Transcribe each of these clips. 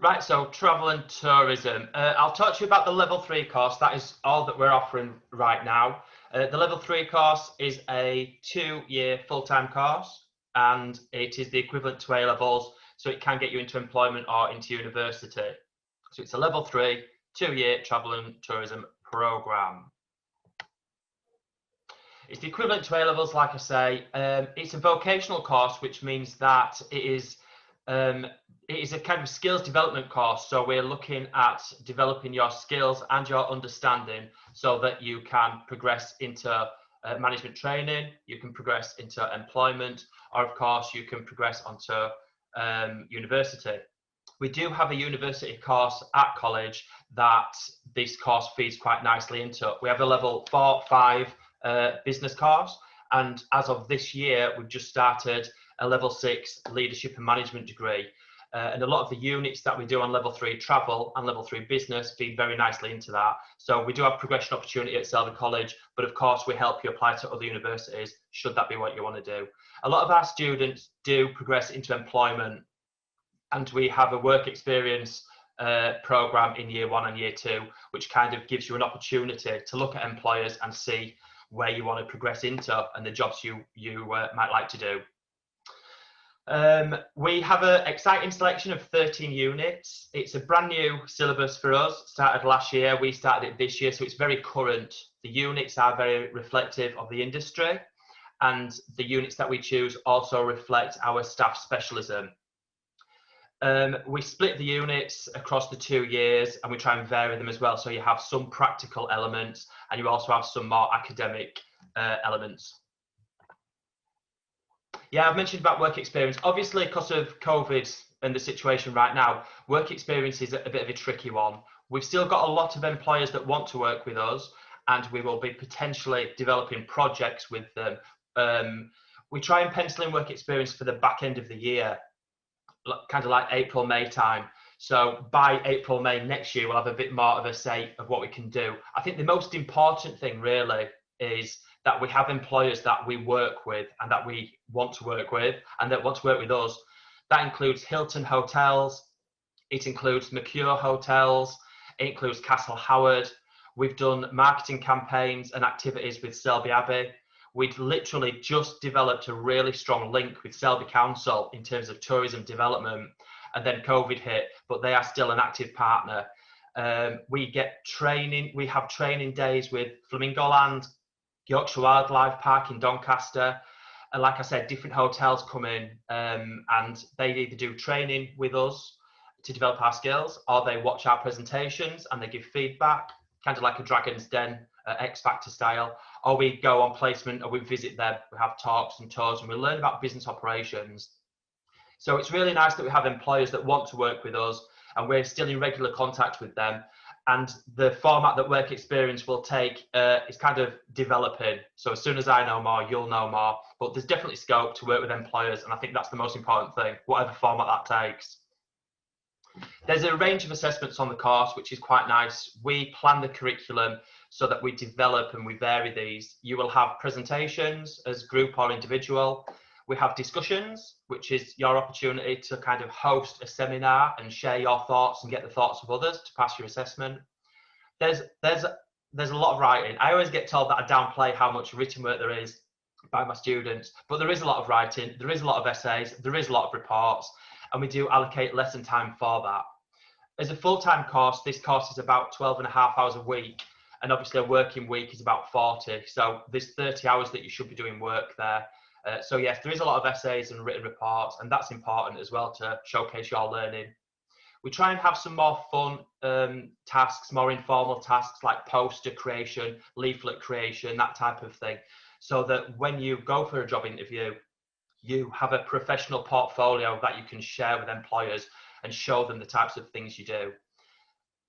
Right, so travel and tourism. I'll talk to you about the level 3 course. That is all that we're offering right now. The level 3 course is a 2-year full-time course, and it is the equivalent to A levels, so it can get you into employment or into university. So it's a level 3, 2-year travel and tourism program. It's the equivalent to A levels, like I say. It's a vocational course, which means that it is a kind of skills development course. So we're looking at developing your skills and your understanding so that you can progress into management training, you can progress into employment, or of course you can progress onto university. We do have a university course at college that this course feeds quite nicely into. We have a level 4, 5 business course, and as of this year we've just started a level 6 leadership and management degree, and a lot of the units that we do on level 3 travel and level 3 business feed very nicely into that. So we do have progression opportunity at Selby College, but of course we help you apply to other universities should that be what you want to do. A lot of our students do progress into employment, and we have a work experience program in year 1 and year 2, which kind of gives you an opportunity to look at employers and see where you want to progress into and the jobs you might like to do. We have an exciting selection of 13 units. It's a brand new syllabus for us, started last year, we started it this year, so it's very current. The units are very reflective of the industry, and the units that we choose also reflect our staff specialism. We split the units across the 2 years, and we try and vary them as well, so you have some practical elements and you also have some more academic elements. Yeah, I've mentioned about work experience. Obviously, because of COVID and the situation right now, work experience is a bit of a tricky one. We've still got a lot of employers that want to work with us, and we will be potentially developing projects with them. We try and pencil in work experience for the back end of the year, kind of like April, May time. So by April, May next year, we'll have a bit more of a say of what we can do. I think the most important thing really is that we have employers that we work with and that we want to work with and that want to work with us. That includes Hilton Hotels, it includes Mercure Hotels, it includes Castle Howard. We've done marketing campaigns and activities with Selby Abbey. We'd literally just developed a really strong link with Selby Council in terms of tourism development, and then COVID hit, but they are still an active partner. We get training, we have training days with Flamingo Land, Yorkshire Wildlife Park in Doncaster, and like I said, different hotels come in and they either do training with us to develop our skills, or they watch our presentations and they give feedback, kind of like a Dragon's Den X Factor style, or we go on placement, or we visit them, we have talks and tours, and we learn about business operations. So it's really nice that we have employers that want to work with us, and we're still in regular contact with them. And the format that work experience will take is kind of developing. So as soon as I know more, you'll know more. But there's definitely scope to work with employers, and I think that's the most important thing, whatever format that takes. There's a range of assessments on the course, which is quite nice. We plan the curriculum so that we develop and we vary these. You will have presentations as group or individual. We have discussions, which is your opportunity to kind of host a seminar and share your thoughts and get the thoughts of others to pass your assessment. There's a lot of writing. I always get told that I downplay how much written work there is by my students, but there is a lot of writing, there is a lot of essays, there is a lot of reports, and we do allocate lesson time for that. As a full-time course, this course is about 12.5 hours a week, and obviously a working week is about 40, so there's 30 hours that you should be doing work there. So yes, there is a lot of essays and written reports, and that's important as well to showcase your learning. We try and have some more fun tasks, more informal tasks like poster creation, leaflet creation, that type of thing, so that when you go for a job interview, you have a professional portfolio that you can share with employers and show them the types of things you do.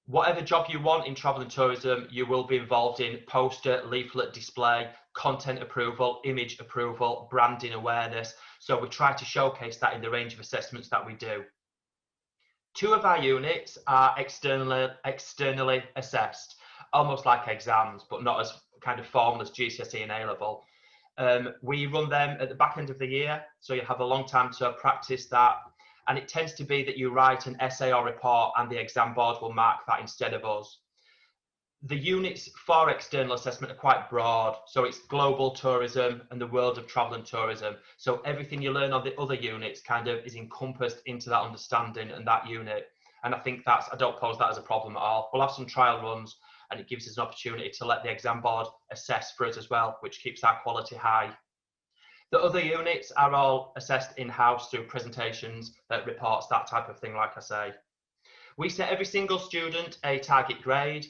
Whatever job you want in travel and tourism, you will be involved in poster, leaflet display, content approval, image approval, branding awareness. So we try to showcase that in the range of assessments that we do. 2 of our units are externally assessed, almost like exams, but not as kind of formal as GCSE and A-level. We run them at the back end of the year, so you have a long time to practice that. And it tends to be that you write an essay or report and the exam board will mark that instead of us. The units for external assessment are quite broad. So it's global tourism and the world of travel and tourism. So everything you learn on the other units kind of is encompassed into that understanding and that unit. And I think I don't pose that as a problem at all. We'll have some trial runs and it gives us an opportunity to let the exam board assess for us as well, which keeps our quality high. The other units are all assessed in-house through presentations, reports, that type of thing, like I say. We set every single student a target grade.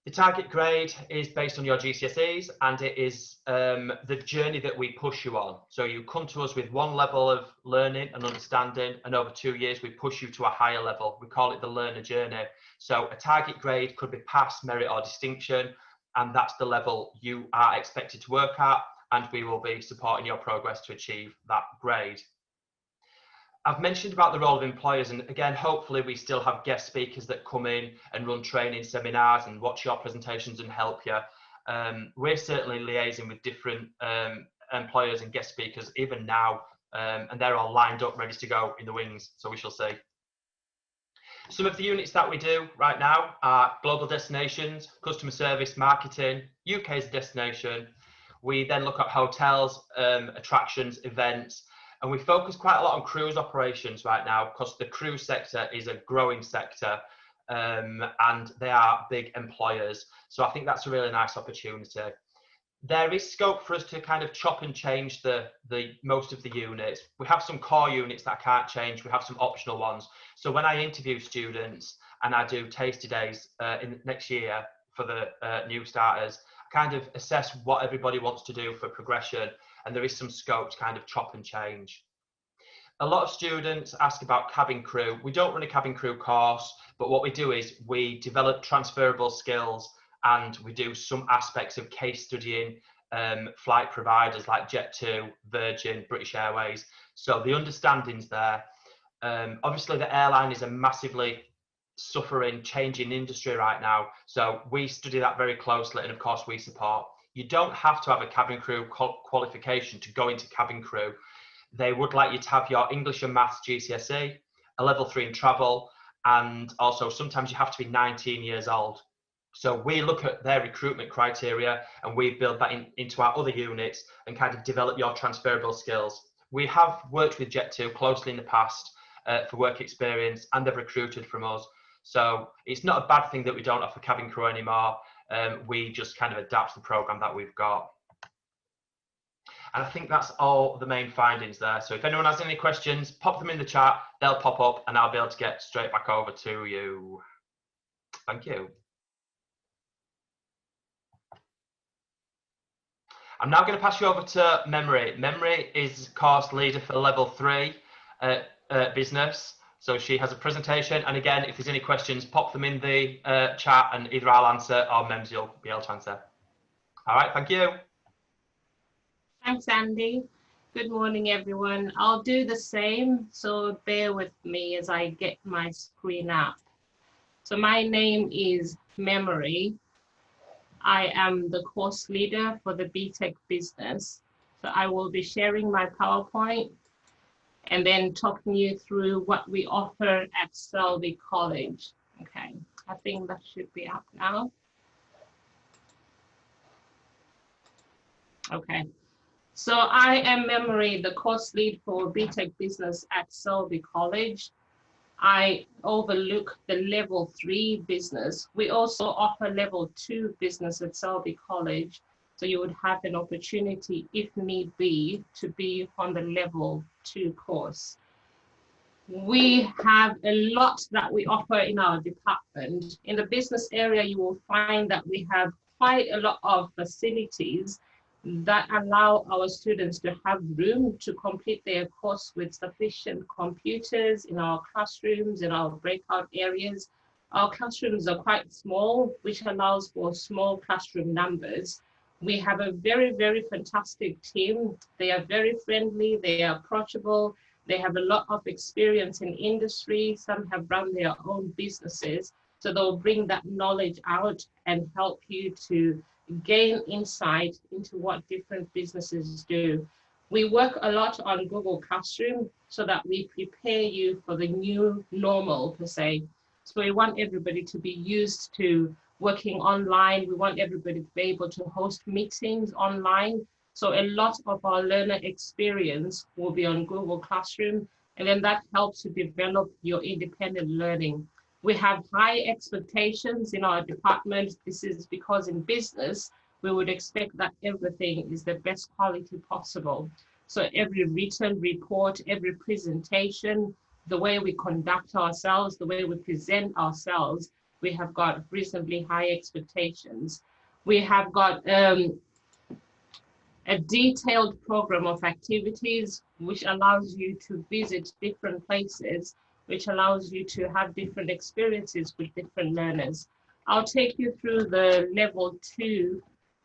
The target grade is based on your GCSEs and it is the journey that we push you on. So you come to us with one level of learning and understanding, and over 2 years we push you to a higher level. We call it the learner journey. So a target grade could be pass, merit or distinction, and that's the level you are expected to work at, and we will be supporting your progress to achieve that grade. I've mentioned about the role of employers, and again, hopefully we still have guest speakers that come in and run training seminars and watch your presentations and help you. We're certainly liaising with different employers and guest speakers even now, and they're all lined up, ready to go in the wings, so we shall see. Some of the units that we do right now are global destinations, customer service, marketing, UK as a destination. We then look at hotels, attractions, events, and we focus quite a lot on cruise operations right now because the cruise sector is a growing sector and they are big employers. So I think that's a really nice opportunity. There is scope for us to kind of chop and change the most of the units. We have some core units that I can't change. We have some optional ones. So when I interview students and I do tasty days next year for the new starters, I kind of assess what everybody wants to do for progression, and there is some scope to kind of chop and change. A lot of students ask about cabin crew. We don't run a cabin crew course, but what we do is we develop transferable skills and we do some aspects of case studying flight providers like Jet2, Virgin, British Airways. So the understanding's there. Obviously the airline is a massively suffering, changing industry right now. So we study that very closely and of course we support. You don't have to have a cabin crew qualification to go into cabin crew. They would like you to have your English and Maths GCSE, a level 3 in travel, and also sometimes you have to be 19 years old. So we look at their recruitment criteria and we build that into our other units and kind of develop your transferable skills. We have worked with Jet2 closely in the past for work experience, and they've recruited from us. So it's not a bad thing that we don't offer cabin crew anymore. We just kind of adapt the program that we've got. And I think that's all the main findings there. So if anyone has any questions, pop them in the chat, they'll pop up and I'll be able to get straight back over to you. Thank you. I'm now going to pass you over to Memory. Memory is course leader for level 3 business. So she has a presentation, and again, if there's any questions, pop them in the chat and either I'll answer or Mems you'll be able to answer. All right, thank you. Thanks, Andy. Good morning, everyone. I'll do the same, so bear with me as I get my screen up. So my name is Memory. I am the course leader for the BTEC business. So I will be sharing my PowerPoint and then talking you through what we offer at Selby College. Okay, I think that should be up now. Okay, so I am Memory, the course lead for BTEC business at Selby College. I overlook the level 3 business. We also offer level 2 business at Selby College. So you would have an opportunity, if need be, to be on the level 2 course. We have a lot that we offer in our department. In the business area, you will find that we have quite a lot of facilities that allow our students to have room to complete their course with sufficient computers in our classrooms, in our breakout areas. Our classrooms are quite small, which allows for small classroom numbers. We have a very, very fantastic team. They are very friendly, they are approachable, they have a lot of experience in industry. Some have run their own businesses. So they'll bring that knowledge out and help you to gain insight into what different businesses do. We work a lot on Google Classroom so that we prepare you for the new normal, per se. So we want everybody to be used to working online. We want everybody to be able to host meetings online. So a lot of our learner experience will be on Google Classroom, and then that helps to develop your independent learning. We have high expectations in our department. This is because in business, we would expect that everything is the best quality possible. So every written report, every presentation, the way we conduct ourselves, the way we present ourselves, we have got reasonably high expectations. We have got a detailed program of activities which allows you to visit different places, which allows you to have different experiences with different learners. I'll take you through the level 2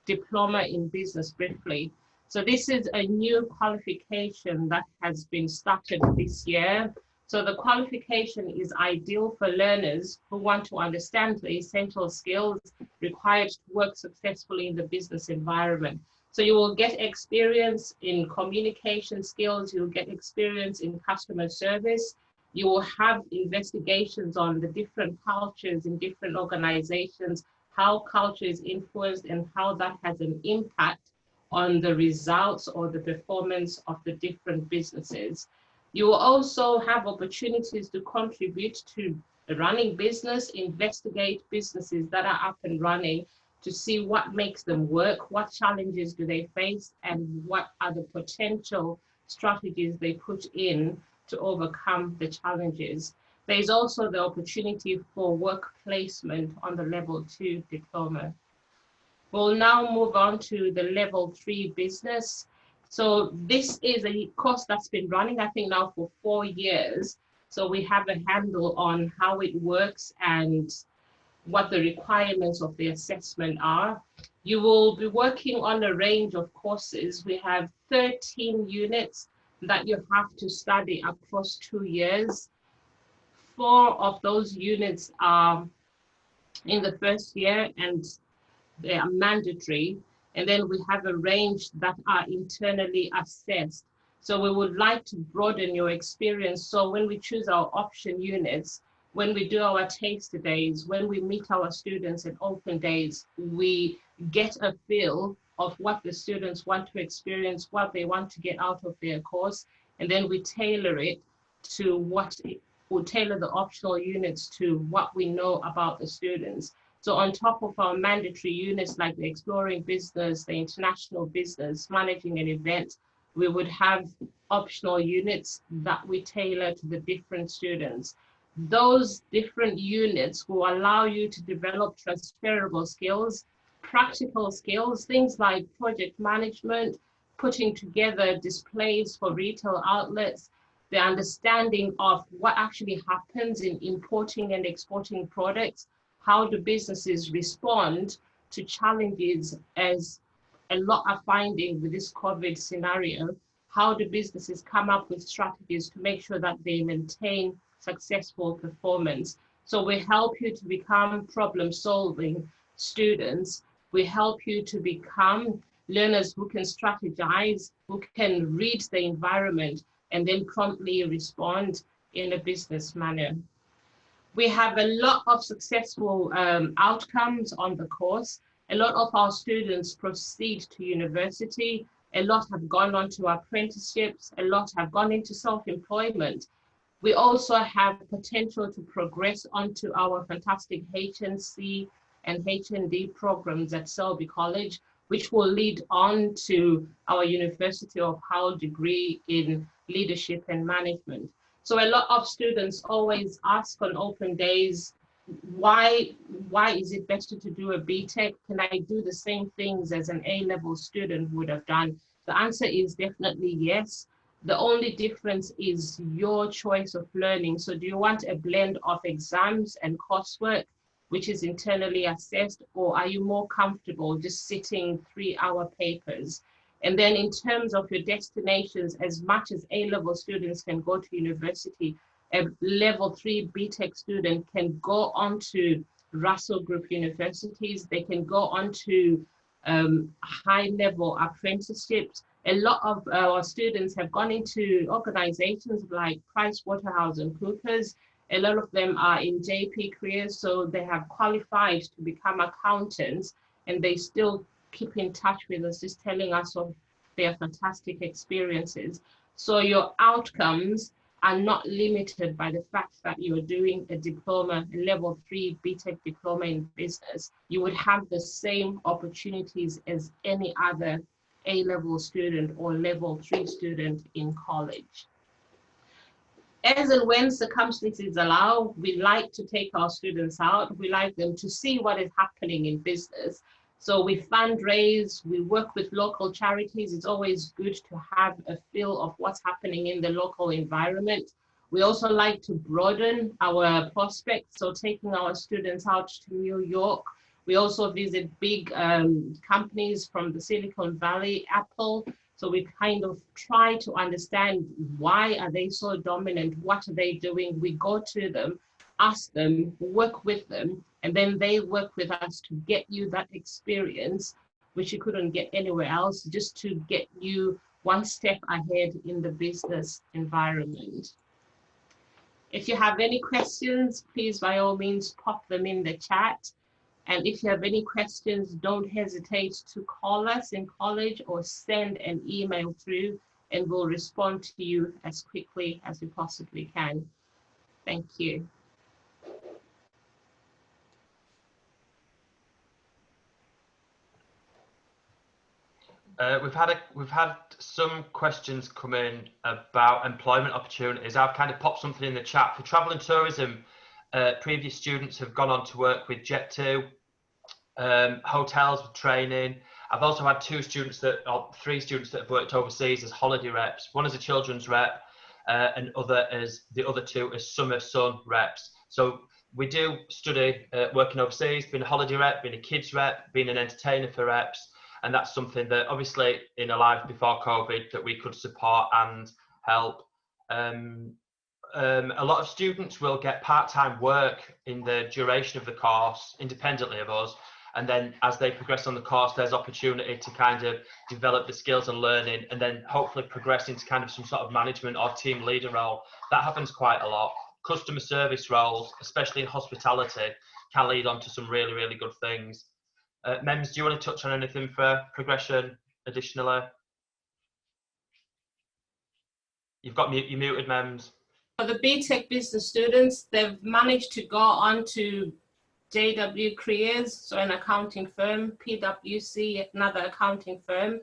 diploma in business briefly. So this is a new qualification that has been started this year. So the qualification is ideal for learners who want to understand the essential skills required to work successfully in the business environment. So you will get experience in communication skills, you'll get experience in customer service, you will have investigations on the different cultures in different organizations, how culture is influenced and how that has an impact on the results or the performance of the different businesses. You will also have opportunities to contribute to running business, investigate businesses that are up and running, to see what makes them work, what challenges do they face, and what are the potential strategies they put in to overcome the challenges. There is also the opportunity for work placement on the level 2 diploma. We'll now move on to the level 3 business. So this is a course that's been running, I think now for 4 years. So we have a handle on how it works and what the requirements of the assessment are. You will be working on a range of courses. We have 13 units that you have to study across 2 years. 4 of those units are in the first year and they are mandatory. And then we have a range that are internally assessed. So we would like to broaden your experience. So when we choose our option units, when we do our taste days, when we meet our students at open days, we get a feel of what the students want to experience, what they want to get out of their course, and then we tailor it to we'll tailor the optional units to what we know about the students. So on top of our mandatory units like the exploring business, the international business, managing an event, we would have optional units that we tailor to the different students. Those different units will allow you to develop transferable skills, practical skills, things like project management, putting together displays for retail outlets, the understanding of what actually happens in importing and exporting products, how do businesses respond to challenges as a lot are finding with this COVID scenario, how do businesses come up with strategies to make sure that they maintain successful performance. So we help you to become problem-solving students. We help you to become learners who can strategize, who can read the environment, and then promptly respond in a business manner. We have a lot of successful outcomes on the course. A lot of our students proceed to university. A lot have gone on to apprenticeships. A lot have gone into self-employment. We also have potential to progress onto our fantastic HNC and HND programs at Selby College, which will lead on to our University of Hull degree in leadership and management. So a lot of students always ask on open days, why is it better to do a BTEC? Can I do the same things as an A-level student would have done? The answer is definitely yes. The only difference is your choice of learning. So do you want a blend of exams and coursework, which is internally assessed, or are you more comfortable just sitting 3-hour papers? And then in terms of your destinations, as much as A-level students can go to university, a level 3 BTEC student can go on to Russell Group universities. They can go on to high-level apprenticeships, A lot of our students have gone into organizations like PricewaterhouseCoopers. A lot of them are in JP careers, so they have qualified to become accountants, and they still keep in touch with us, just telling us of their fantastic experiences. So your outcomes are not limited by the fact that you're doing a diploma, a level 3 BTEC diploma in business. You would have the same opportunities as any other A-level student or level 3 student in college. As and when circumstances allow, we like to take our students out. We like them to see what is happening in business. So we fundraise, we work with local charities. It's always good to have a feel of what's happening in the local environment. We also like to broaden our prospects, so taking our students out to New York. We also visit big companies from the Silicon Valley, Apple. So we kind of try to understand, why are they so dominant? What are they doing? We go to them, ask them, work with them, and then they work with us to get you that experience, which you couldn't get anywhere else, just to get you one step ahead in the business environment. If you have any questions, please by all means pop them in the chat. And if you have any questions, don't hesitate to call us in college or send an email through, and we'll respond to you as quickly as we possibly can. Thank you. We've had some questions come in about employment opportunities. I've kind of popped something in the chat for travel and tourism. Previous students have gone on to work with Jet2, hotels with training. I've also had three students that have worked overseas as holiday reps. One as a children's rep, and the other two as summer sun reps. So we do study working overseas, being a holiday rep, being a kids rep, being an entertainer for reps. And that's something that obviously in a life before COVID that we could support and help. A lot of students will get part-time work in the duration of the course independently of us, and then as they progress on the course, there's opportunity to kind of develop the skills and learning, and then hopefully progress into kind of some sort of management or team leader role. That happens quite a lot. Customer service roles, especially in hospitality, can lead on to some really, really good things. Mems, do you want to touch on anything for progression additionally? You're muted, Mems. For the BTEC business students, they've managed to go on to JW Careers, so an accounting firm, PwC, another accounting firm.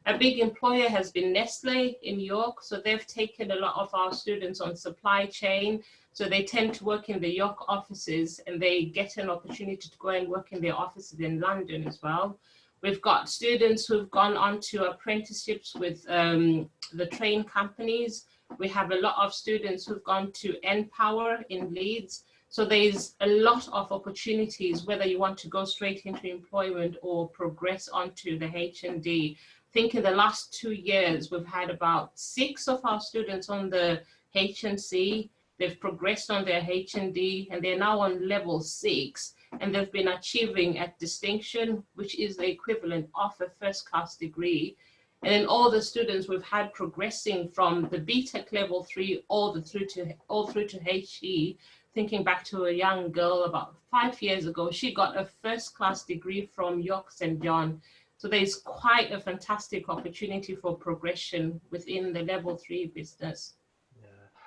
A big employer has been Nestle in York, so they've taken a lot of our students on supply chain. So they tend to work in the York offices, and they get an opportunity to go and work in their offices in London as well. We've got students who've gone on to apprenticeships with the train companies. We have a lot of students who've gone to Npower in Leeds. So there's a lot of opportunities, whether you want to go straight into employment or progress onto the H&D. I think in the last 2 years, we've had about 6 of our students on the H&C. They've progressed on their H&D, and they're now on level 6, and they've been achieving at distinction, which is the equivalent of a first-class degree. And then all the students we've had progressing from the BTEC level 3 all through to HE. Thinking back to a young girl about 5 years ago, she got a first-class degree from York St. John. So there's quite a fantastic opportunity for progression within the level 3 business.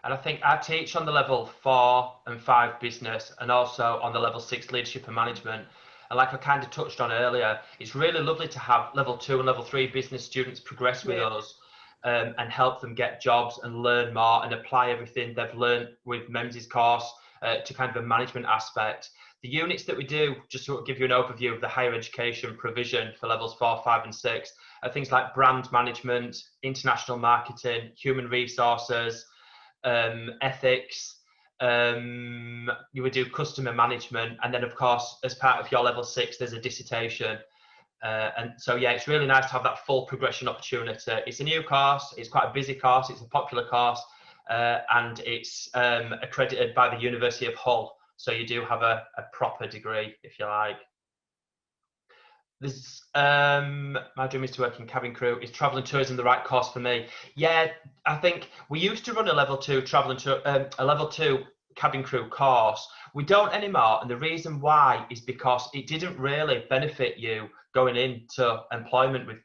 And I think I teach on the level 4 and 5 business, and also on the level 6 leadership and management. And like I kind of touched on earlier, it's really lovely to have level 2 and level 3 business students progress with us and help them get jobs and learn more and apply everything they've learned with Mems's course to kind of a management aspect. The units that we do, just to give you an overview of the higher education provision for levels 4, 5 and 6, are things like brand management, international marketing, human resources, ethics. You would do customer management, and then of course as part of your level 6 there's a dissertation, and so yeah, it's really nice to have that full progression opportunity. It's a new course, it's quite a busy course, it's a popular course, and it's accredited by the University of Hull, so you do have a proper degree if you like. There's my dream is to work in cabin crew. Is travel and tourism the right course for me? Yeah, I think we used to run a level 2 a level 2 cabin crew course. We don't anymore, and the reason why is because it didn't really benefit you going into employment with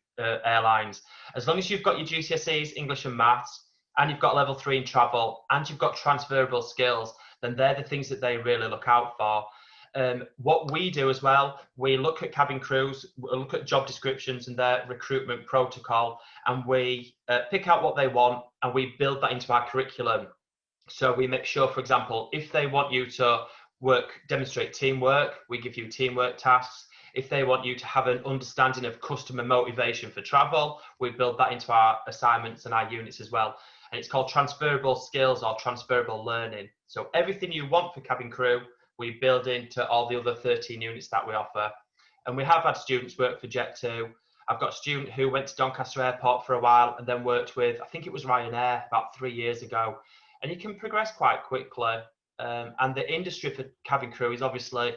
airlines. As long as you've got your GCSEs, English and maths, and you've got level 3 in travel, and you've got transferable skills, then they're the things that they really look out for. What we do as well, we look at cabin crews, we look at job descriptions and their recruitment protocol, and we pick out what they want and we build that into our curriculum. So we make sure, for example, if they want you to demonstrate teamwork, we give you teamwork tasks. If they want you to have an understanding of customer motivation for travel, we build that into our assignments and our units as well. And it's called transferable skills or transferable learning. So everything you want for cabin crew, we build into all the other 13 units that we offer. And we have had students work for Jet2. I've got a student who went to Doncaster Airport for a while and then worked with, I think it was Ryanair about 3 years ago. And you can progress quite quickly. And the industry for cabin crew is obviously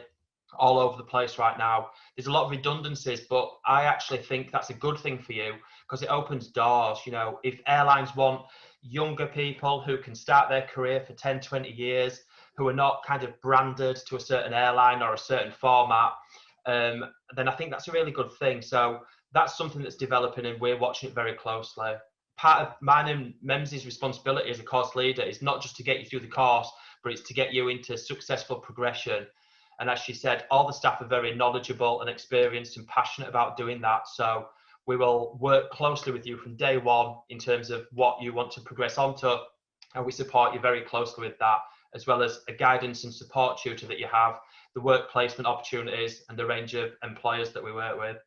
all over the place right now. There's a lot of redundancies, but I actually think that's a good thing for you because it opens doors. You know, if airlines want younger people who can start their career for 10, 20 years, who are not kind of branded to a certain airline or a certain format, then I think that's a really good thing. So that's something that's developing and we're watching it very closely. Part of mine and Mems's responsibility as a course leader is not just to get you through the course, but it's to get you into successful progression. And as she said, all the staff are very knowledgeable and experienced and passionate about doing that. So we will work closely with you from day one in terms of what you want to progress onto, and we support you very closely with that, as well as a guidance and support tutor that you have, the work placement opportunities and the range of employers that we work with.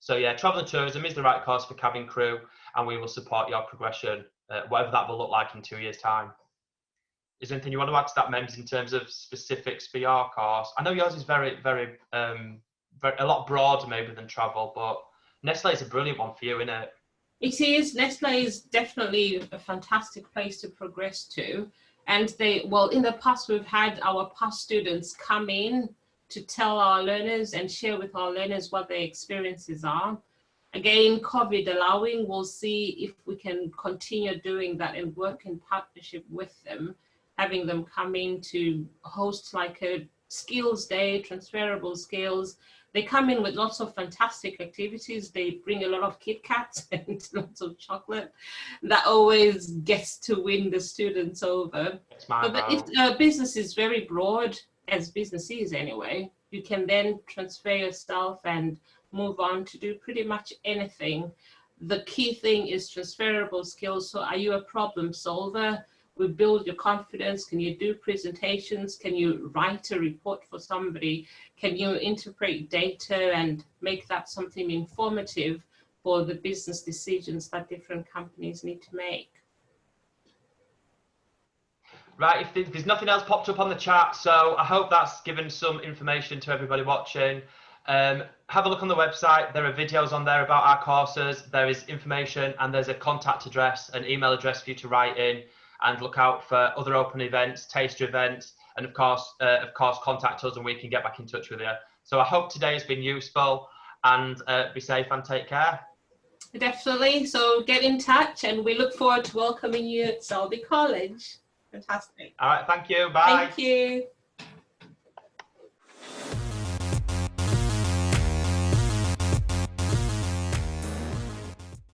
So yeah, travel and tourism is the right course for cabin crew, and we will support your progression, whatever that will look like in 2 years' time. Is there anything you want to add to that, Mems, in terms of specifics for your course? I know yours is very, a lot broader maybe than travel, but Nestle is a brilliant one for you, isn't it? It is. Nestle is definitely a fantastic place to progress to. And in the past, we've had our past students come in to tell our learners and share with our learners what their experiences are. Again, COVID allowing, we'll see if we can continue doing that and work in partnership with them, having them come in to host like a skills day, transferable skills. They come in with lots of fantastic activities. They bring a lot of Kit Kats and lots of chocolate. That always gets to win the students over. But if business is very broad, as business is anyway, you can then transfer yourself and move on to do pretty much anything. The key thing is transferable skills. So are you a problem solver? We build your confidence. Can you do presentations? Can you write a report for somebody? Can you interpret data and make that something informative for the business decisions that different companies need to make? Right, if there's nothing else popped up on the chat, so I hope that's given some information to everybody watching. Have a look on the website. There are videos on there about our courses. There is information and there's a contact address, an email address for you to write in, and look out for other open events, taster events, and of course, contact us and we can get back in touch with you. So I hope today has been useful, and be safe and take care. Definitely. So get in touch, and we look forward to welcoming you at Selby College. Fantastic. All right, thank you. Bye. Thank you.